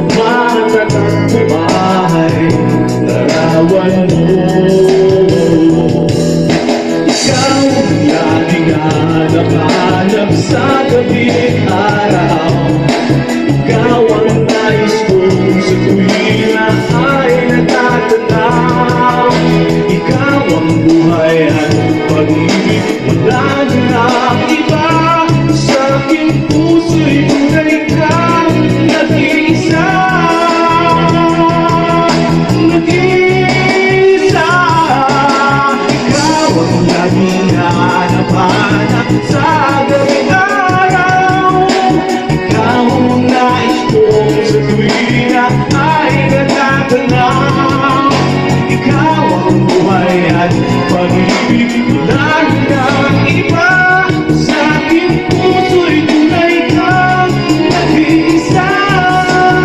matatag buhay, larawan mo. Ikaw ang laging hanap-hanap sa gabi at araw. Ikaw ang nais kong sa tuwina ay natatanaw. Ikaw ang buhay at pag-ibig, wala na iba. Sa aking puso'y tunay kang nag-iisa. Nag-iisa. Ikaw ang laging hanap-hanap sa gawing araw. Ikaw ang nais kong sa tuwing